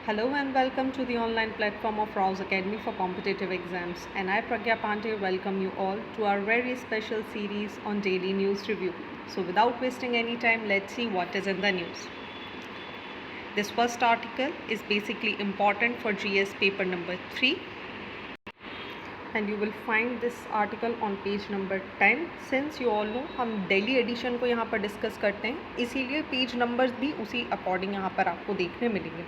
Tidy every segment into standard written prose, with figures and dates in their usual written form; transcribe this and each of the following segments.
Hello and welcome to the online platform of Rouse Academy for competitive exams. And I, Pragya Pandey, welcome you all to our very special series on daily news review. So without wasting any time, let's see what is in the news. This first article is basically important for GS paper number 3. And you will find this article on page number 10. Since you all know हम daily addition को यहाँ पर discuss करते हैं, इसीलिए page numbers भी उसी according यहाँ पर आपको देखने मिलेंगे.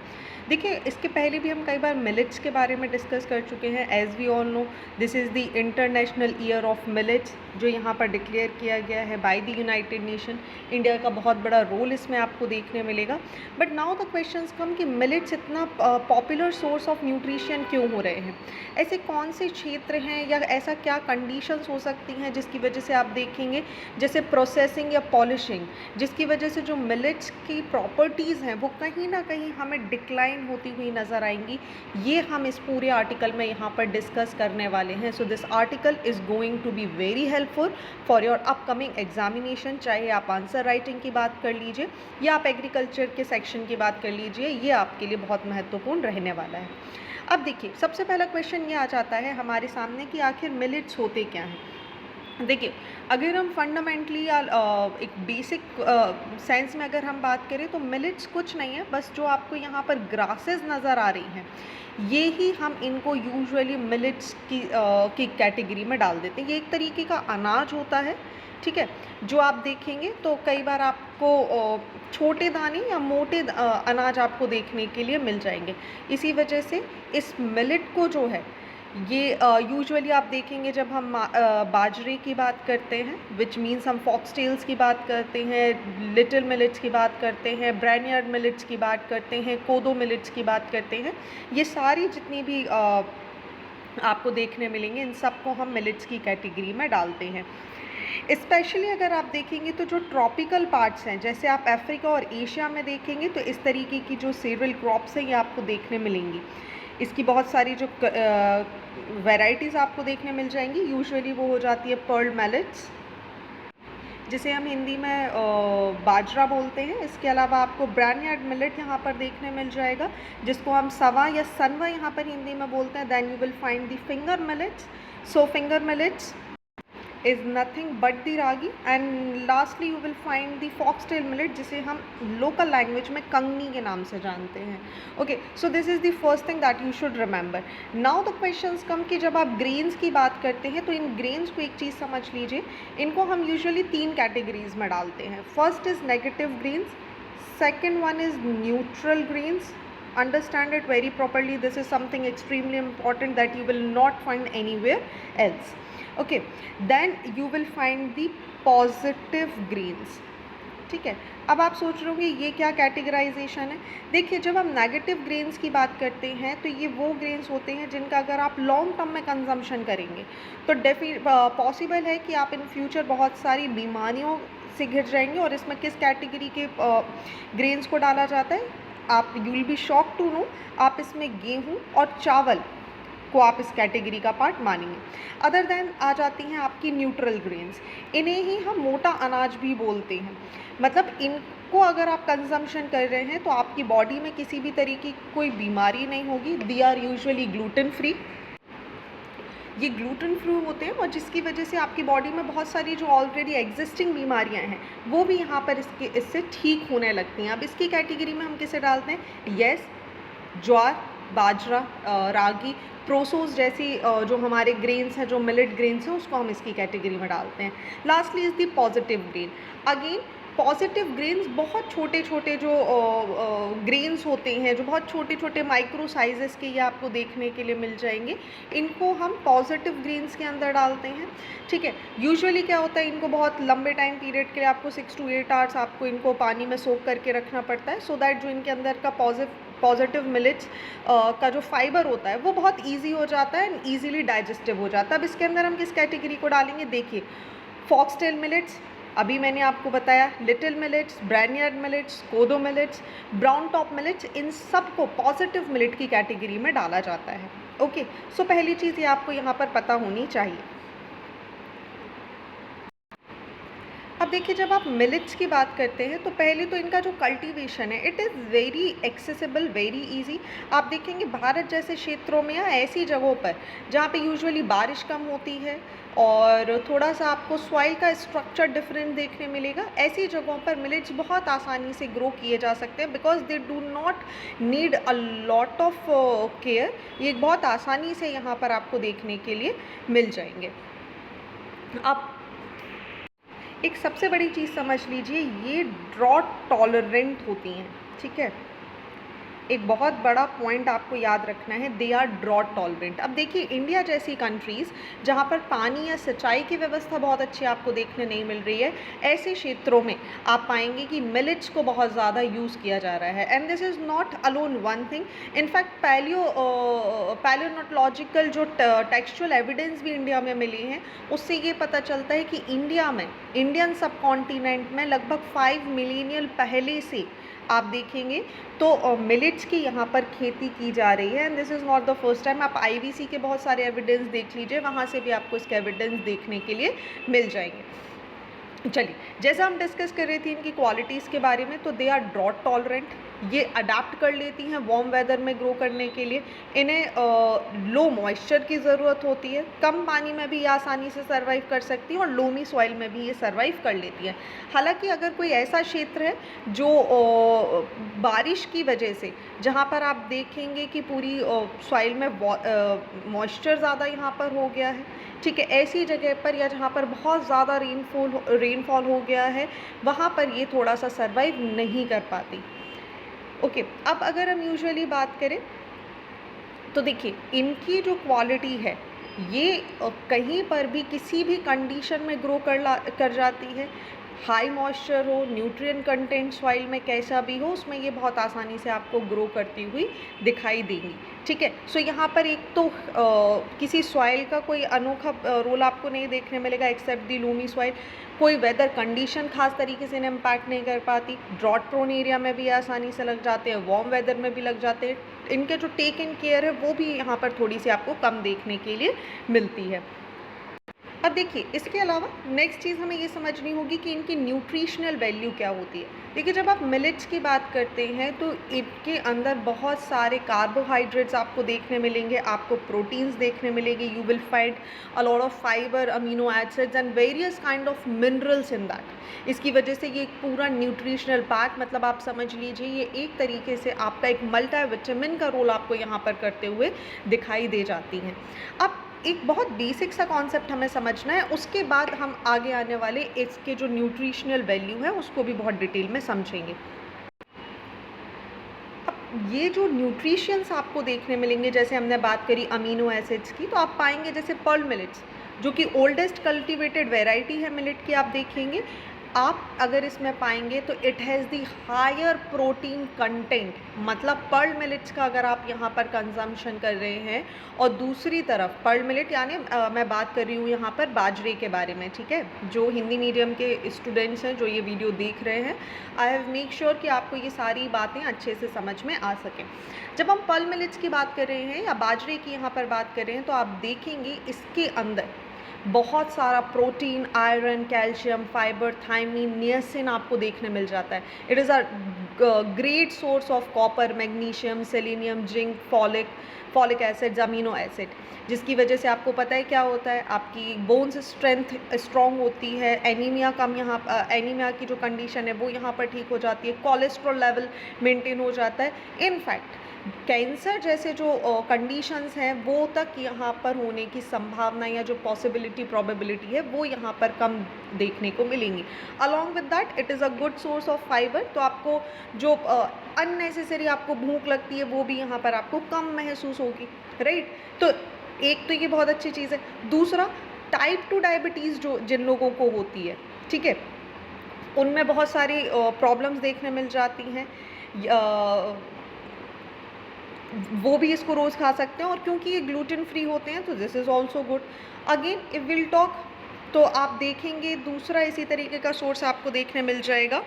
देखिए, इसके पहले भी हम कई बार मिलेट्स के बारे में डिस्कस कर चुके हैं. As we all know, this is the international year of millets, जो यहाँ पर डिक्लेयर किया गया है by the United Nation. India का बहुत बड़ा रोल इसमें आपको देखने मिलेगा. But now the questions come कि मिलेट्स इतना पॉपुलर सोर्स ऑफ न्यूट्रिशन क्यों हो रहे हैं. ऐसे कौन से क्षेत्र हैं या ऐसा क्या कंडीशंस हो सकती हैं जिसकी वजह से आप देखेंगे, जैसे प्रोसेसिंग या पॉलिशिंग, जिसकी वजह से जो मिलेट्स की प्रॉपर्टीज़ हैं वो कहीं ना कहीं हमें डिक्लाइन होती हुई नज़र आएंगी. ये हम इस पूरे आर्टिकल में यहाँ पर डिस्कस करने वाले हैं. So this article is going to be very helpful for your upcoming examination. चाहे आप आंसर राइटिंग की बात कर लीजिए या आप एग्रीकल्चर के सेक्शन की बात कर लीजिए, ये आपके लिए बहुत महत्वपूर्ण रहने वाला है. अब देखिए, सबसे पहला क्वेश्चन ये आ जाता है हमारे सामने कि आखिर मिलेट्स होते क्या हैं. देखिए, अगर हम फंडामेंटली या एक बेसिक सेंस में अगर हम बात करें तो मिलेट्स कुछ नहीं है, बस जो आपको यहाँ पर ग्रासेस नज़र आ रही हैं ये ही हम इनको यूजुअली मिलेट्स की कैटेगरी में डाल देते हैं. ये एक तरीके का अनाज होता है, ठीक है, जो आप देखेंगे तो कई बार आपको छोटे दाने या मोटे अनाज आपको देखने के लिए मिल जाएंगे. इसी वजह से इस मिलेट को जो है ये यूजुअली आप देखेंगे जब हम बाजरे की बात करते हैं, विच मीन्स हम फॉक्सटेल्स की बात करते हैं, लिटिल मिलेट्स की बात करते हैं, ब्राइनयार्ड मिलेट्स की बात करते हैं, कोदो मिलेट्स की बात करते हैं. ये सारी जितनी भी आपको देखने मिलेंगे, इन सबको हम मिलेट्स की कैटेगरी में डालते हैं. स्पेशली अगर आप देखेंगे तो जो ट्रॉपिकल पार्ट्स हैं, जैसे आप अफ्रीका और एशिया में देखेंगे तो इस तरीके की जो सीरियल क्रॉप्स हैं ये आपको देखने मिलेंगी. इसकी बहुत सारी जो वैरायटीज़ आपको देखने मिल जाएंगी. यूजुअली वो हो जाती है पर्ल मिलेट्स, जिसे हम हिंदी में बाजरा बोलते हैं. इसके अलावा आपको ब्राइनयार्ड मिलेट यहाँ पर देखने मिल जाएगा, जिसको हम सवा या सनवा यहाँ पर हिंदी में बोलते हैं. Then you will find the finger millets. So finger millets is nothing but the ragi, and lastly you will find the foxtail millet, जिसे हम local language में कंगनी के नाम से जानते हैं. okay, so this is the first thing that you should remember. now the questions come कि जब आप grains की बात करते हैं तो इन grains को एक चीज़ समझ लीजिए, इनको हम usually 3 categories में डालते हैं. first is negative grains, second one is neutral grains. Understand it very properly, this is something extremely important that you will not find anywhere else. Okay, then you will find the positive grains. ठीक है, अब आप सोच रहे होंगे ये क्या categorisation है. देखिए, जब हम नेगेटिव ग्रेन्स की बात करते हैं तो ये वो ग्रेन्स होते हैं जिनका अगर आप लॉन्ग टर्म में कंजम्पशन करेंगे तो पॉसिबल है कि आप इन फ्यूचर बहुत सारी बीमारियों से घिर जाएंगे. और इसमें किस कैटेगरी के ग्रेन्स को डाला जाता है, आप you will be shock to know, आप इसमें गेहूँ और चावल को आप इस कैटेगरी का पार्ट मानेंगे. अदर देन आ जाती हैं आपकी न्यूट्रल ग्रेन्स. इन्हें ही हम मोटा अनाज भी बोलते हैं. मतलब इनको अगर आप कंजम्पशन कर रहे हैं तो आपकी बॉडी में किसी भी तरीके की कोई बीमारी नहीं होगी. They are usually gluten free. ये ग्लूटेन फ्री होते हैं और जिसकी वजह से आपकी बॉडी में बहुत सारी जो ऑलरेडी एग्जिस्टिंग बीमारियां हैं वो भी यहाँ पर इससे ठीक होने लगती हैं. अब इसकी कैटेगरी में हम किसे डालते हैं, यस, ज्वार, बाजरा, रागी, प्रोसोस जैसी जो हमारे ग्रेन्स हैं, जो मिलेट ग्रेन्स हैं, उसको हम इसकी कैटेगरी में डालते हैं. Lastly is the positive grain. Again positive grains बहुत छोटे छोटे जो ग्रेन्स होते हैं, जो बहुत छोटे छोटे माइक्रो साइजेस के ये आपको देखने के लिए मिल जाएंगे. इनको हम पॉजिटिव ग्रेन्स के अंदर डालते हैं. ठीक है, यूजुअली क्या होता है, इनको बहुत लंबे टाइम पीरियड के लिए आपको 6 to 8 आवर्स आपको इनको पानी में सोक करके रखना पड़ता है, सो दैट जो इनके अंदर का पॉजिटिव मिलेट्स का जो फाइबर होता है वो बहुत इजी हो जाता है एंड ईजीली डाइजेस्टिव हो जाता है. अब इसके अंदर हम किस कैटेगरी को डालेंगे, देखिए, फॉक्सटेल मिलेट्स अभी मैंने आपको बताया, लिटिल मिलेट्स, ब्राइनयार्ड मिलेट्स, कोदो मिलेट्स, ब्राउन टॉप मिलेट्स, इन सब को पॉजिटिव मिलेट की कैटेगरी में डाला जाता है. ओके, सो पहली चीज़ ये आपको यहाँ पर पता होनी चाहिए. अब अब देखिए, जब आप मिलेट्स की बात करते हैं तो पहले तो इनका जो कल्टीवेशन है it is very accessible, very easy. आप देखेंगे भारत जैसे क्षेत्रों में या ऐसी जगहों पर जहाँ पे यूजुअली बारिश कम होती है और थोड़ा सा आपको सॉइल का स्ट्रक्चर डिफरेंट देखने मिलेगा, ऐसी जगहों पर मिलेट्स बहुत आसानी से ग्रो किए जा सकते हैं because they do not need a lot of care. ये बहुत आसानी से यहाँ पर आपको देखने के लिए मिल जाएंगे। अब एक सबसे बड़ी चीज़ समझ लीजिए, ये ड्रॉट टॉलरेंट होती हैं, ठीक है। एक बहुत बड़ा पॉइंट आपको याद रखना है, दे आर ड्रॉट टॉलरेंट। अब देखिए, इंडिया जैसी कंट्रीज़ जहाँ पर पानी या सिंचाई की व्यवस्था बहुत अच्छी आपको देखने नहीं मिल रही है, ऐसे क्षेत्रों में आप पाएंगे कि मिलेट्स को बहुत ज़्यादा यूज़ किया जा रहा है। And this is not alone one thing, in fact palaeontological जो टेक्सचुअल एविडेंस भी इंडिया में मिली हैं, उससे ये पता चलता है कि इंडिया में, इंडियन सब कॉन्टिनेंट में लगभग 5 मिलीनियल पहले से आप देखेंगे तो मिलेट्स की यहाँ पर खेती की जा रही है। And this is not the first time. आप आईवीसी के बहुत सारे एविडेंस देख लीजिए, वहाँ से भी आपको इसके एविडेंस देखने के लिए मिल जाएंगे। चलिए, जैसा हम डिस्कस कर रहे थे इनकी क्वालिटीज़ के बारे में, तो दे आर ड्रॉट टॉलरेंट, ये अडाप्ट कर लेती हैं वार्म वेदर में ग्रो करने के लिए। इन्हें लो मॉइस्चर की ज़रूरत होती है, कम पानी में भी ये आसानी से सर्वाइव कर सकती हैं और लोमी सॉइल में भी ये सर्वाइव कर लेती हैं। हालांकि अगर कोई ऐसा क्षेत्र है जो बारिश की वजह से, जहाँ पर आप देखेंगे कि पूरी सॉइल में मॉइस्चर ज़्यादा यहाँ पर हो गया है, ठीक है, ऐसी जगह पर या जहाँ पर बहुत ज़्यादा रेनफॉल हो गया है, वहाँ पर ये थोड़ा सा सर्वाइव नहीं कर पाती। ओके, अब अगर हम यूजुअली बात करें तो देखिए, इनकी जो क्वालिटी है ये कहीं पर भी किसी भी कंडीशन में ग्रो कर जाती है। हाई मॉइस्चर हो, न्यूट्रिएंट कंटेंट सॉइल में कैसा भी हो, उसमें ये बहुत आसानी से आपको ग्रो करती हुई दिखाई देंगी, ठीक है। सो यहाँ पर एक तो किसी सॉइल का कोई अनोखा रोल आपको नहीं देखने मिलेगा एक्सेप्ट दी लूमी सॉइल। कोई वेदर कंडीशन खास तरीके से इन्हें इम्पैक्ट नहीं कर पाती। ड्रॉट प्रोन एरिया में भी आसानी से लग जाते हैं, वार्म वेदर में भी लग जाते हैं। इनके जो टेक इन केयर है वो भी यहाँ पर थोड़ी सी आपको कम देखने के लिए मिलती है। अब देखिए, इसके अलावा नेक्स्ट चीज़ हमें ये समझनी होगी कि इनकी न्यूट्रिशनल वैल्यू क्या होती है। देखिए, जब आप मिलेट्स की बात करते हैं तो इनके अंदर बहुत सारे कार्बोहाइड्रेट्स आपको देखने मिलेंगे, आपको प्रोटीन्स देखने मिलेंगे, you will find a lot of fibre, amino acids and various kind of minerals in that. इसकी वजह से ये एक पूरा न्यूट्रिशनल पैक, मतलब आप समझ लीजिए ये एक तरीके से आपका एक मल्टीविटामिन का रोल आपको यहाँ पर करते हुए दिखाई दे जाती हैं। अब एक बहुत बेसिक सा कॉन्सेप्ट हमें समझना है, उसके बाद हम आगे आने वाले इसके जो न्यूट्रिशनल वैल्यू है उसको भी बहुत डिटेल में समझेंगे। अब ये जो न्यूट्रिशंस आपको देखने मिलेंगे, जैसे हमने बात करी अमीनो एसिड्स की, तो आप पाएंगे जैसे पर्ल मिलेट्स जो कि ओल्डेस्ट कल्टिवेटेड वेराइटी है मिलेट की, आप देखेंगे आप अगर इसमें पाएंगे तो it has the higher protein content. मतलब पर्ल मिलेट्स का अगर आप यहाँ पर कंजम्पशन कर रहे हैं, और दूसरी तरफ पर्ल मिलेट यानी मैं बात कर रही हूँ यहाँ पर बाजरे के बारे में, ठीक है। जो हिंदी मीडियम के स्टूडेंट्स हैं जो ये वीडियो देख रहे हैं, आई हैव मेक श्योर कि आपको ये सारी बातें अच्छे से समझ में आ सकें। जब हम पर्ल मिलेट्स की बात कर रहे हैं या बाजरे की यहाँ पर बात कर रहे हैं, तो आप देखेंगे इसके अंदर बहुत सारा protein, iron, calcium, fibre, thiamine, niacin आपको देखने मिल जाता है। It is a great source of copper, magnesium, selenium, zinc, folic acids, amino acid, जिसकी वजह से आपको पता है क्या होता है, आपकी बोन्स स्ट्रेंथ स्ट्रॉन्ग होती है, एनीमिया कम, यहाँ एनीमिया की जो कंडीशन है वो यहाँ पर ठीक हो जाती है, कोलेस्ट्रॉल लेवल मेंटेन हो जाता है। इनफैक्ट कैंसर जैसे जो कंडीशंस हैं वो तक यहाँ पर होने की संभावना या जो पॉसिबिलिटी, प्रोबेबिलिटी है वो यहाँ पर कम देखने को मिलेंगी। Along with that it is a good source of fibre, तो आपको जो अननेसेसरी आपको भूख लगती है वो भी यहाँ पर आपको कम महसूस होगी, राइट। तो एक तो ये बहुत अच्छी चीज़ है। दूसरा, टाइप 2 डायबिटीज़ जो जिन लोगों को होती है, ठीक है, उनमें बहुत सारी प्रॉब्लम्स देखने मिल जाती हैं, वो भी इसको रोज़ खा सकते हैं। और क्योंकि ये ग्लूटेन फ्री होते हैं तो this is also good. Again if will talk, तो आप देखेंगे दूसरा इसी तरीके का सोर्स आपको देखने मिल जाएगा,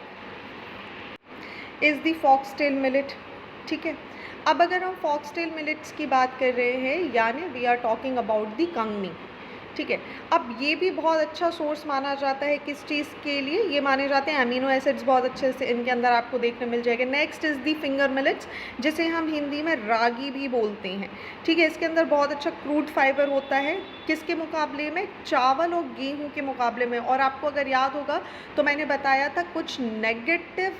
इज़ दी फॉक्सटेल मिलेट, ठीक है। अब अगर हम फॉक्सटेल मिलेट्स की बात कर रहे हैं, यानी we are talking about the कंगनी। ठीक है। अब ये भी बहुत अच्छा सोर्स माना जाता है किस चीज़ के लिए, ये माने जाते हैं अमीनो एसिड्स बहुत अच्छे से इनके अंदर आपको देखने मिल जाएगा। Next is the finger millets, जिसे हम हिंदी में रागी भी बोलते हैं, ठीक है। इसके अंदर बहुत अच्छा क्रूड फाइबर होता है, किसके मुकाबले में, चावल और गेहूं के मुकाबले में। और आपको अगर याद होगा तो मैंने बताया था कुछ नेगेटिव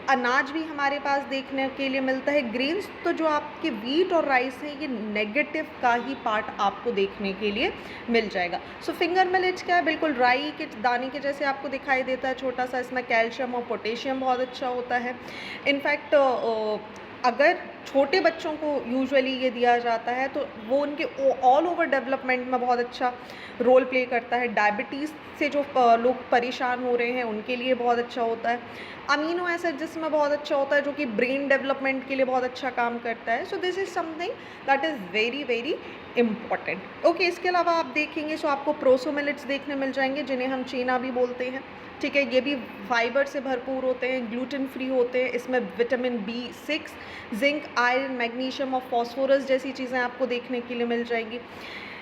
अनाज भी हमारे पास देखने के लिए मिलता है, ग्रेन्स। तो जो आपके वीट और राइस हैं ये नेगेटिव का ही पार्ट आपको देखने के लिए मिल जाएगा। सो फिंगर मिलेट्स क्या है, बिल्कुल राई के दाने के जैसे आपको दिखाई देता है, छोटा सा। इसमें कैल्शियम और पोटेशियम बहुत अच्छा होता है। इनफैक्ट अगर छोटे बच्चों को यूजुअली ये दिया जाता है तो वो उनके ऑल ओवर डेवलपमेंट में बहुत अच्छा रोल प्ले करता है। डायबिटीज़ से जो लोग परेशान हो रहे हैं उनके लिए बहुत अच्छा होता है। अमीनो एसिड जिसमें बहुत अच्छा होता है, जो कि ब्रेन डेवलपमेंट के लिए बहुत अच्छा काम करता है। सो this is something that is very very important. Okay, इसके अलावा आप देखेंगे सो आपको प्रोसो मिलेट्स देखने मिल जाएंगे, जिन्हें हम चीना भी बोलते हैं, ठीक है। ये भी फाइबर से भरपूर होते हैं, ग्लूटेन फ्री होते हैं। इसमें vitamin B6, zinc, iron, magnesium और फॉस्फोरस जैसी चीज़ें आपको देखने के लिए मिल जाएंगी।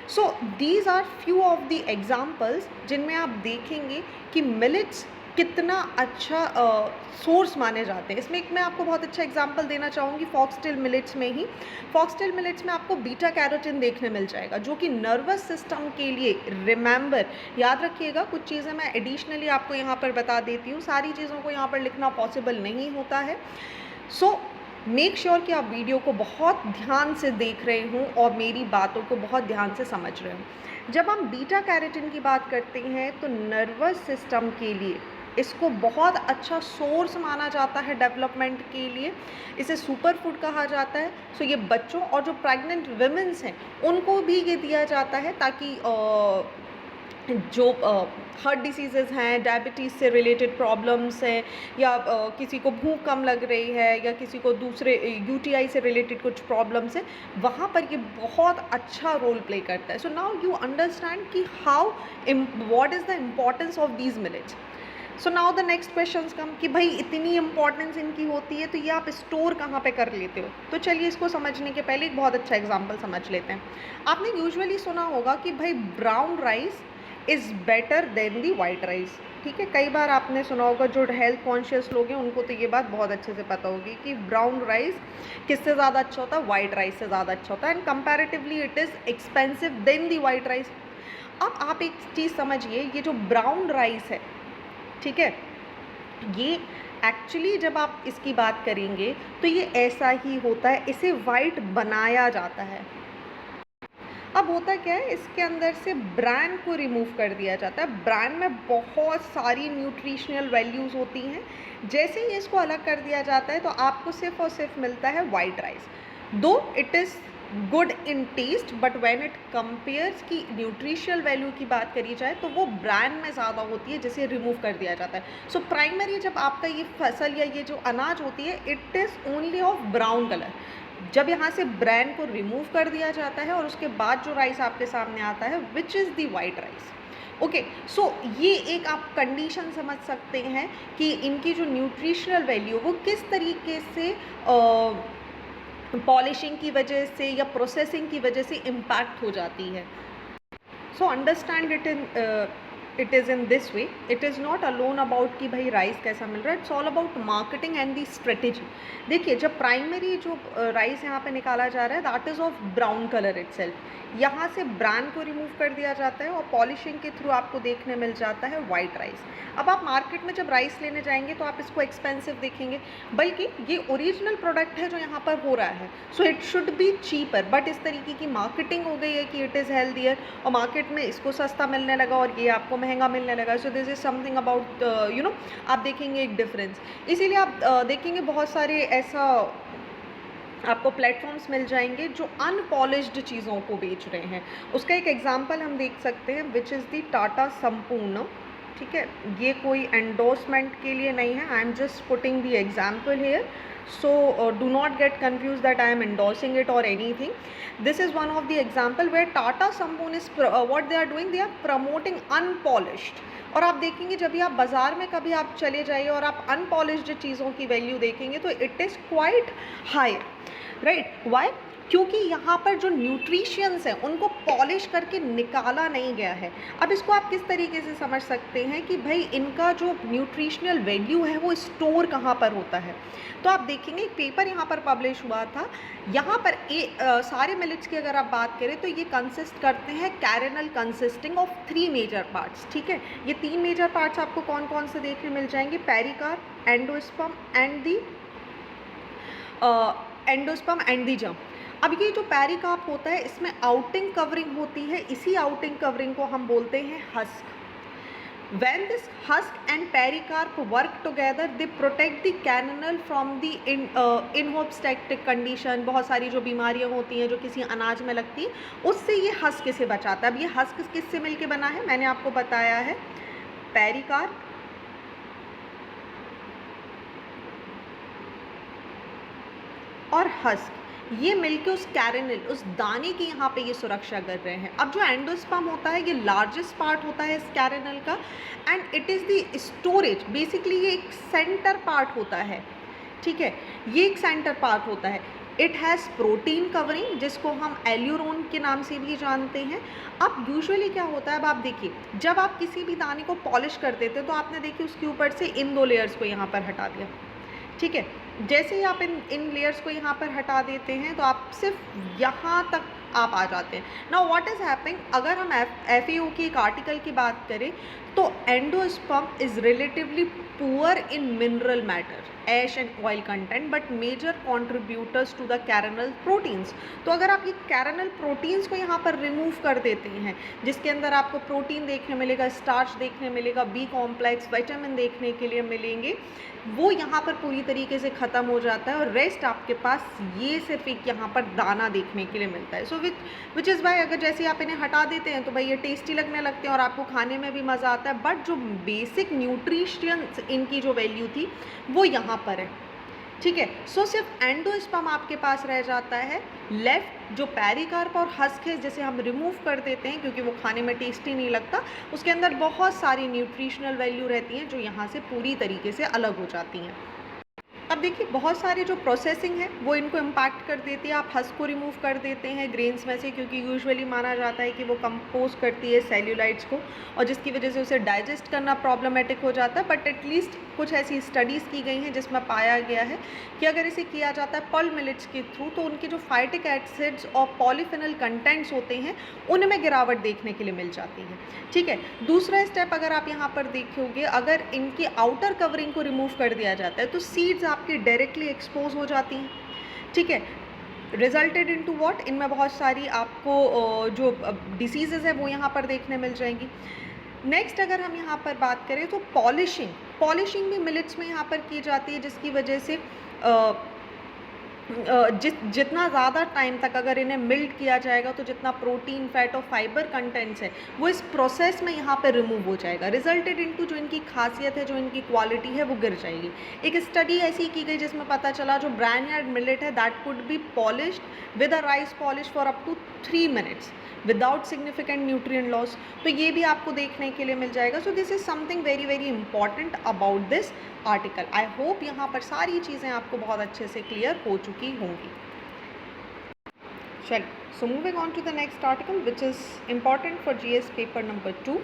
So these are few of the examples जिनमें आप देखेंगे कि मिलेट्स कितना अच्छा सोर्स माने जाते हैं। इसमें एक मैं आपको बहुत अच्छा एग्जांपल देना चाहूँगी फॉक्सटेल मिलेट्स में ही। फॉक्सटेल मिलेट्स में आपको बीटा कैरोटीन देखने मिल जाएगा, जो कि नर्वस सिस्टम के लिए, रिमेंबर याद रखिएगा, कुछ चीज़ें मैं एडिशनली आपको यहाँ पर बता देती हूँ, सारी चीज़ों को यहाँ पर लिखना पॉसिबल नहीं होता है। सो मेक श्योर कि आप वीडियो को बहुत ध्यान से देख रहे हों और मेरी बातों को बहुत ध्यान से समझ रहे हों। जब हम बीटा कैरोटीन की बात करते हैं तो नर्वस सिस्टम के लिए इसको बहुत अच्छा सोर्स माना जाता है डेवलपमेंट के लिए। इसे सुपर फूड कहा जाता है। सो ये बच्चों और जो प्रेग्नेंट विमेंस हैं उनको भी ये दिया जाता है, ताकि जो हार्ट डिसीज़ेज़ हैं, डायबिटीज़ से रिलेटेड प्रॉब्लम्स हैं, या किसी को भूख कम लग रही है, या किसी को दूसरे UTI से रिलेटेड कुछ प्रॉब्लम्स हैं, वहाँ पर ये बहुत अच्छा रोल प्ले करता है। सो नाउ यू अंडरस्टैंड कि how what is the importance of these millets. So now the next questions come कि भाई इतनी इंपॉर्टेंस इनकी होती है तो ये आप स्टोर कहाँ पे कर लेते हो। तो चलिए इसको समझने के पहले एक बहुत अच्छा एग्जांपल समझ लेते हैं। आपने यूजुअली सुना होगा कि भाई brown rice is better than the white rice, ठीक है। कई बार आपने सुना होगा, जो हेल्थ कॉन्शियस लोग हैं उनको तो ये बात बहुत अच्छे से पता होगी कि ब्राउन राइस किससे ज़्यादा अच्छा होता है, वाइट राइस से ज़्यादा अच्छा होता है, and comparatively it is expensive than the white rice. अब आप एक चीज़ समझिए, ये जो ब्राउन राइस है, ठीक है, ये एक्चुअली जब आप इसकी बात करेंगे तो ये ऐसा ही होता है, इसे वाइट बनाया जाता है। अब होता क्या है, इसके अंदर से ब्रांड को रिमूव कर दिया जाता है। ब्रांड में बहुत सारी न्यूट्रिशनल वैल्यूज़ होती हैं। जैसे ही इसको अलग कर दिया जाता है तो आपको सिर्फ और सिर्फ मिलता है white rice. Though it is good in taste, but when it compares की न्यूट्रिशनल वैल्यू की बात करी जाए तो वो ब्रांड में ज़्यादा होती है, जिसे रिमूव कर दिया जाता है। सो प्राइमरी जब आपका ये फसल या ये जो अनाज होती है, it is only of brown colour. जब यहाँ से ब्रांड को रिमूव कर दिया जाता है और उसके बाद जो राइस आपके सामने आता है, which is the white rice. Okay, so ये एक आप कंडीशन समझ सकते हैं कि इनकी जो न्यूट्रिशनल वैल्यू वो किस तरीके से पॉलिशिंग की वजह से या प्रोसेसिंग की वजह से इम्पैक्ट हो जाती है। So understand it is in this way. It is not alone about कि भाई राइस कैसा मिल रहा है, it's all about marketing and the strategy. देखिए, जब प्राइमरी जो राइस यहाँ पे निकाला जा रहा है, that is of brown colour itself. यहाँ से ब्रांड को रिमूव कर दिया जाता है और पॉलिशिंग के थ्रू आपको देखने मिल जाता है वाइट राइस। अब आप मार्केट में जब राइस लेने जाएंगे तो आप इसको एक्सपेंसिव देखेंगे, बल्कि ये ओरिजिनल प्रोडक्ट है जो यहाँ पर हो रहा है, so it should be cheaper. But इस तरीके की मार्केटिंग हो गई है कि इट इज़ हेल्दियर, और मार्केट में इसको सस्ता मिलने लगा और ये आपको महंगा मिलने लगा। सो दिस इज़ समथिंग अबाउट आप देखेंगे एक डिफरेंस। इसीलिए आप देखेंगे बहुत सारे ऐसा आपको प्लेटफॉर्म्स मिल जाएंगे जो अनपॉलिश्ड चीज़ों को बेच रहे हैं। उसका एक एग्जांपल हम देख सकते हैं, विच इज़ दी टाटा संपूर्ण, ठीक है। ये कोई एंडोर्समेंट के लिए नहीं है, I am just putting the example hair, so do not get confused that I am endorsing it or anything. This is one of the example where Tata Sampoon is what they are doing, they are promoting unpolished। और आप देखेंगे जब भी आप बाज़ार में कभी आप चले जाइए और आप अनपॉलिश्ड चीज़ों की वैल्यू देखेंगे तो it is quite high, right. Why? क्योंकि यहाँ पर जो न्यूट्रिशंस हैं उनको पॉलिश करके निकाला नहीं गया है। अब इसको आप किस तरीके से समझ सकते हैं कि भाई इनका जो न्यूट्रिशनल वैल्यू है वो स्टोर कहाँ पर होता है। तो आप देखेंगे एक पेपर यहाँ पर पब्लिश हुआ था, यहाँ पर सारे मिलेट्स की अगर आप बात करें तो ये कंसिस्ट करते हैं कैरेनल कंसिस्टिंग ऑफ 3 मेजर पार्ट्स। ठीक है, ये 3 मेजर पार्ट्स आपको कौन कौन से देखने मिल जाएंगे, pericarp, endosperm and the germ. अब ये जो पेरिकार्प होता है इसमें आउटिंग कवरिंग होती है, इसी आउटिंग कवरिंग को हम बोलते हैं husk. When this husk and pericarp work together, they protect the canal from the inhosptic condition। बहुत सारी जो बीमारियां होती हैं जो किसी अनाज में लगती है उससे ये हस्क से बचाता है। अब ये हस्क किससे मिलके बना है, मैंने आपको बताया है, पेरिकार्प और हस्क, ये मिलके उस कैरेनल, उस दाने की यहाँ पे ये सुरक्षा कर रहे हैं। अब जो एंडोस्पर्म होता है ये लार्जेस्ट पार्ट होता है इस कैरेनल का, and it is the storage, basically ये एक सेंटर पार्ट होता है। ठीक है, ये एक सेंटर पार्ट होता है। इट हैज़ प्रोटीन कवरिंग जिसको हम एल्यूरोन के नाम से भी जानते हैं। अब यूजुअली क्या होता है, अब आप देखिए जब आप किसी भी दाने को पॉलिश कर देते हैं तो आपने देखिए उसके ऊपर से इन 2 लेयर्स को यहाँ पर हटा दिया। ठीक है, जैसे ही आप इन लेयर्स को यहाँ पर हटा देते हैं तो आप सिर्फ यहाँ तक आप आ जाते हैं। नाउ व्हाट इज़ हैपनिंग, अगर हम FAO की एक आर्टिकल की बात करें तो endosperm is relatively poor in mineral matter, ash and oil content, but major contributors to the kernel proteins. तो अगर आप ये कैरेनल प्रोटीन्स को यहाँ पर रिमूव कर देते हैं जिसके अंदर आपको प्रोटीन देखने मिलेगा, स्टार्च देखने मिलेगा, बी कॉम्प्लेक्स, विटामिन देखने के लिए मिलेंगे, वो यहाँ पर पूरी तरीके से ख़त्म हो जाता है और रेस्ट आपके पास ये सिर्फ एक यहाँ पर दाना देखने के लिए मिलता है। सो विच इज़ वाई अगर जैसे आप इन्हें हटा देते हैं तो भाई ये टेस्टी लगने लगते हैं और आपको खाने में भी मज़ा आता है, बट जो बेसिक न्यूट्रिशंस इनकी जो वैल्यू थी वो यहाँ पर है। ठीक है, सो सिर्फ एंडोस्पर्म आपके पास रह जाता है। लेफ्ट जो पेरिकार्प और हस्क है जिसे हम रिमूव कर देते हैं क्योंकि वो खाने में टेस्टी नहीं लगता, उसके अंदर बहुत सारी न्यूट्रिशनल वैल्यू रहती हैं जो यहाँ से पूरी तरीके से अलग हो जाती हैं। अब देखिए बहुत सारी जो प्रोसेसिंग है वो इनको इम्पैक्ट कर देती है। आप हस्क को रिमूव कर देते हैं ग्रेन्स में से क्योंकि यूजुअली माना जाता है कि वो कंपोज करती है सेल्यूलाइट्स को और जिसकी वजह से उसे डाइजेस्ट करना प्रॉब्लमेटिक हो जाता है। बट एटलीस्ट कुछ ऐसी स्टडीज़ की गई हैं जिसमें पाया गया है कि अगर इसे किया जाता है पल्प मिलेट्स के थ्रू तो उनके जो फाइटिक एसिड्स और पॉलीफिनल कंटेंट्स होते हैं उनमें गिरावट देखने के लिए मिल जाती है। ठीक है, दूसरा स्टेप अगर आप यहाँ पर देखोगे, अगर इनकी आउटर कवरिंग को रिमूव कर दिया जाता है तो सीड्स आपकी डायरेक्टली एक्सपोज हो जाती हैं। ठीक है, रिजल्टेड इनटू व्हाट, इनमें बहुत सारी आपको जो डिसीजेज़ है वो यहाँ पर देखने मिल जाएंगी। नेक्स्ट अगर हम यहाँ पर बात करें तो पॉलिशिंग भी मिलेट्स में यहाँ पर की जाती है जिसकी वजह से जितना ज़्यादा टाइम तक अगर इन्हें मिल्ट किया जाएगा तो जितना प्रोटीन, फैट और फाइबर कंटेंट्स है वो इस प्रोसेस में यहाँ पर रिमूव हो जाएगा। रिजल्टेड इनटू जो इनकी खासियत है, जो इनकी क्वालिटी है वो गिर जाएगी। एक स्टडी ऐसी की गई जिसमें पता चला जो ब्राइनयार्ड मिलेट है that could be polished with a rice polish for up to 3 minutes without significant nutrient loss, तो ये भी आपको देखने के लिए मिल जाएगा। So this is something very very important about this article. I hope यहाँ पर सारी चीज़ें आपको बहुत अच्छे से क्लियर हो चुकी होंगी। चलिए, so moving on to the next article which is important for GS paper number 2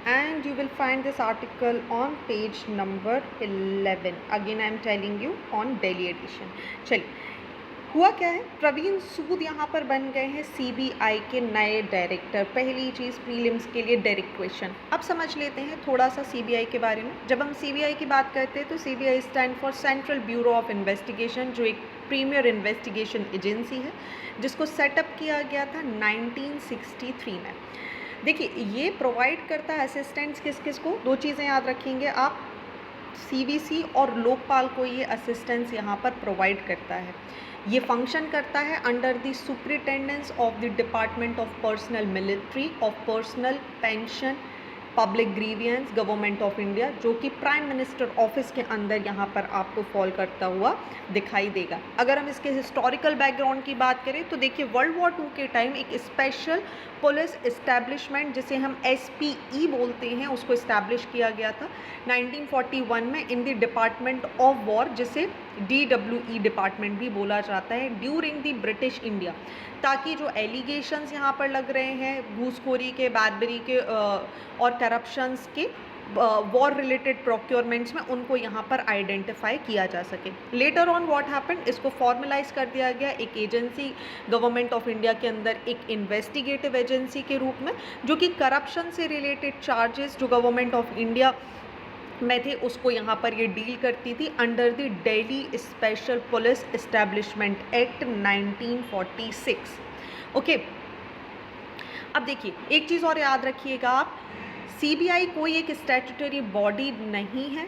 and you will find this article on page number 11. Again I am telling you on Delhi edition. चलिए, हुआ क्या है, प्रवीण सूद यहाँ पर बन गए हैं CBI के नए डायरेक्टर। पहली चीज़ प्रीलिम्स के लिए डायरेक्ट क्वेश्चन। अब समझ लेते हैं थोड़ा सा CBI के बारे में। जब हम CBI की बात करते हैं तो CBI stand for central bureau of investigation, जो एक प्रीमियर इन्वेस्टिगेशन एजेंसी है जिसको सेटअप किया गया था 1963 में। देखिए, ये प्रोवाइड करता है असिस्टेंट्स किस किस को, 2 चीज़ें याद रखेंगे आप, CVC और लोकपाल को ये असिस्टेंस यहाँ पर प्रोवाइड करता है। ये फंक्शन करता है under the superintendence of the department of personal military, of personal pension, public grievance, government of India, जो कि प्राइम मिनिस्टर ऑफिस के अंदर यहाँ पर आपको फॉल करता हुआ दिखाई देगा। अगर हम इसके हिस्टोरिकल बैकग्राउंड की बात करें तो देखिए, वर्ल्ड वॉर 2 के टाइम एक स्पेशल पुलिस इस्टेब्लिशमेंट जिसे हम SPE बोलते हैं उसको इस्टेब्लिश किया गया था 1941 में in the department of war, जिसे DWE डिपार्टमेंट भी बोला जाता है, ड्यूरिंग द ब्रिटिश इंडिया, ताकि जो एलिगेशंस यहाँ पर लग रहे हैं घूसखोरी के, बैडबरी के और करप्शंस के, वॉर रिलेटेड प्रोक्योरमेंट्स में, उनको यहाँ पर आइडेंटिफाई किया जा सके। लेटर ऑन व्हाट हैपेंड, इसको फॉर्मलाइज कर दिया गया एक एजेंसी गवर्नमेंट ऑफ इंडिया के अंदर, एक इन्वेस्टिगेटिव एजेंसी के रूप में, जो कि करप्शन से रिलेटेड चार्जेस जो गवर्नमेंट ऑफ इंडिया में थे उसको यहाँ पर ये डील करती थी under the Delhi special police establishment act 1946। Okay, अब देखिए एक चीज़ और याद रखिएगा आप, सीबीआई कोई एक स्टैट्यूटरी बॉडी नहीं है,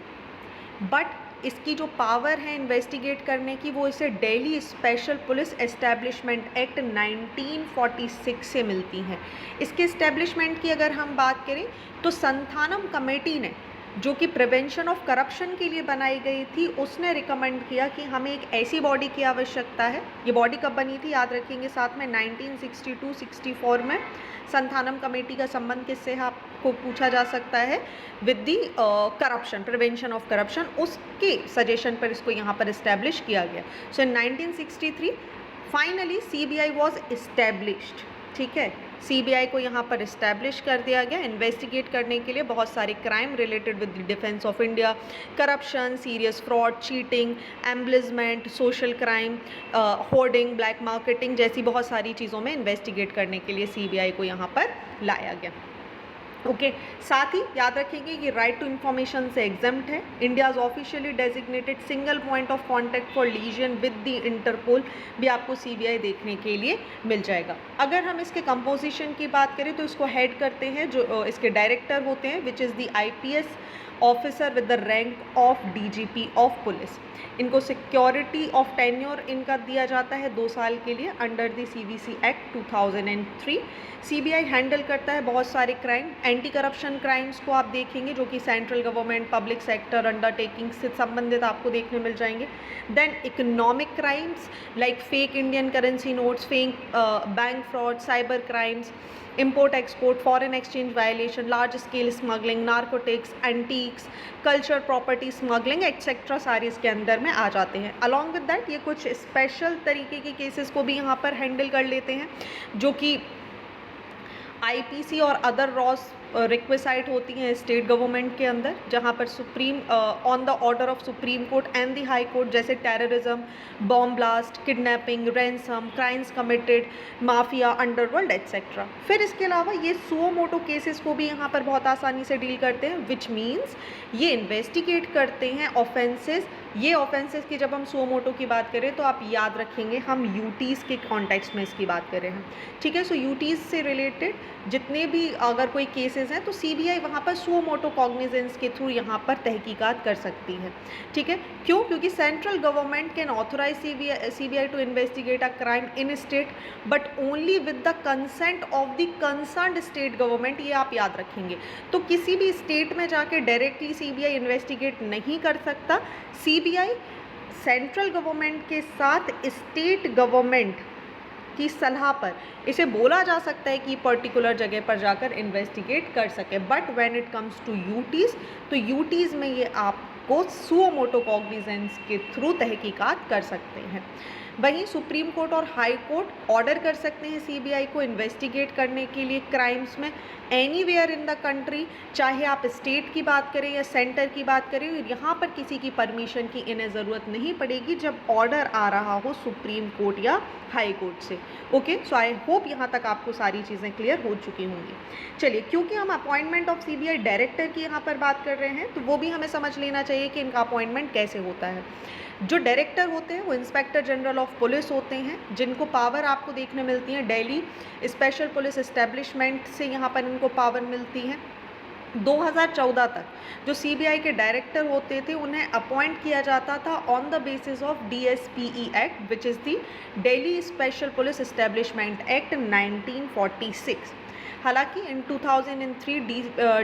बट इसकी जो पावर है इन्वेस्टिगेट करने की वो इसे Delhi special police establishment act 1946 से मिलती है। इसके एस्टैब्लिशमेंट की अगर हम बात करें तो संथानम कमेटी ने, जो कि प्रिवेंशन ऑफ करप्शन के लिए बनाई गई थी, उसने रिकमेंड किया कि हमें एक ऐसी बॉडी की आवश्यकता है। ये बॉडी कब बनी थी याद रखेंगे साथ में, 1962-64 में। संथानम कमेटी का संबंध किससे है आपको पूछा जा सकता है, with the corruption, prevention of corruption, उसके सजेशन पर इसको यहाँ पर इस्टेब्लिश किया गया। सो इन 1963 फाइनली सीबीआई वॉज इस्टेब्लिश्ड। ठीक है, सीबीआई को यहाँ पर इस्टेब्लिश कर दिया गया इन्वेस्टिगेट करने के लिए बहुत सारे crime related with the defence of India, corruption, serious fraud, cheating, embezzlement, social crime, hoarding, black marketing जैसी बहुत सारी चीज़ों में इन्वेस्टिगेट करने के लिए सीबीआई को यहाँ पर लाया गया। ओके, साथ ही याद रखेंगे कि राइट टू इन्फॉर्मेशन से एग्जम्प्ट है। India's officially designated single point of contact for liaison with the Interpol भी आपको सीबीआई देखने के लिए मिल जाएगा। अगर हम इसके कंपोजिशन की बात करें तो इसको हेड करते हैं जो इसके डायरेक्टर होते हैं, विच is the IPS officer with the rank of DGP of police. इनको सिक्योरिटी ऑफ टेन्योर इनका दिया जाता है 2 साल के लिए under the CVC act 2003। CBI handle करता है बहुत सारे क्राइम, एंटी करप्शन क्राइम्स को आप देखेंगे जो कि central government, public sector undertaking से संबंधित आपको देखने मिल जाएंगे। Then economic crimes like fake Indian currency notes, fake bank fraud, cyber crimes, import export, foreign exchange violation, large scale smuggling, narcotics, antiques, culture property smuggling etcetera सारे इसके अंदर में आ जाते हैं। अलॉन्ग विद दैट ये कुछ स्पेशल तरीके के केसेस को भी यहाँ पर हैंडल कर लेते हैं जो कि आईपीसी और अदर रॉस रिक्वेसाइट होती हैं स्टेट गवर्नमेंट के अंदर, जहाँ पर supreme on the order of supreme court and the high court, जैसे terrorism, bomb blast, kidnapping, ransom, crimes committed, mafia, underworld etcetera. फिर इसके अलावा ये सुओ मोटो केसेस को भी यहाँ पर बहुत आसानी से डील करते हैं, विच मीन्स ये इन्वेस्टिगेट करते हैं ऑफेंसेस। ये ऑफेंसेस की जब हम सुओ मोटो की बात करें तो आप याद रखेंगे हम यूटीज़ के कॉन्टेक्स्ट में इसकी बात कर रहे हैं। ठीक है, सो यूटीज़ से रिलेटेड जितने भी अगर कोई केसेस हैं तो सीबीआई वहाँ पर सुओ मोटो कॉग्निजेंस के थ्रू यहाँ पर तहकीकात कर सकती है। ठीक है, क्यों? क्योंकि central government can authorise CBI to investigate a crime in state but only with the consent of the concerned state government. ये आप याद रखेंगे। तो किसी भी स्टेट में जाके डायरेक्टली सीबीआई इन्वेस्टिगेट नहीं कर सकता। सीबीआई सेंट्रल गवर्नमेंट के साथ स्टेट गवर्नमेंट की सलाह पर इसे बोला जा सकता है कि पर्टिकुलर जगह पर जाकर इन्वेस्टिगेट कर सके, but when it comes to UTs तो यूटीज़ में ये आपको सुओ मोटो कॉग्निजेंस के थ्रू तहकीकात कर सकते हैं। वहीं सुप्रीम कोर्ट और हाई कोर्ट ऑर्डर कर सकते हैं सीबीआई को इन्वेस्टिगेट करने के लिए क्राइम्स में एनीवेयर इन द कंट्री, चाहे आप स्टेट की बात करें या सेंटर की बात करें। यहाँ पर किसी की परमिशन की इन्हें ज़रूरत नहीं पड़ेगी जब ऑर्डर आ रहा हो सुप्रीम कोर्ट या हाई कोर्ट से। ओके, सो आई होप यहाँ तक आपको सारी चीज़ें क्लियर हो चुकी होंगी। चलिए, क्योंकि हम अपॉइंटमेंट ऑफ सीबीआई डायरेक्टर की यहाँ पर बात कर रहे हैं तो वो भी हमें समझ लेना चाहिए कि इनका अपॉइंटमेंट कैसे होता है। जो डायरेक्टर होते हैं वो इंस्पेक्टर जनरल ऑफ पुलिस होते हैं, जिनको पावर आपको देखने मिलती है दिल्ली स्पेशल पुलिस एस्टेब्लिशमेंट से यहाँ पर इनको पावर मिलती है। 2014 तक जो सीबीआई के डायरेक्टर होते थे उन्हें अपॉइंट किया जाता था on the basis of DSPE act which is the Delhi special police establishment act 1946। हालांकि इन 2003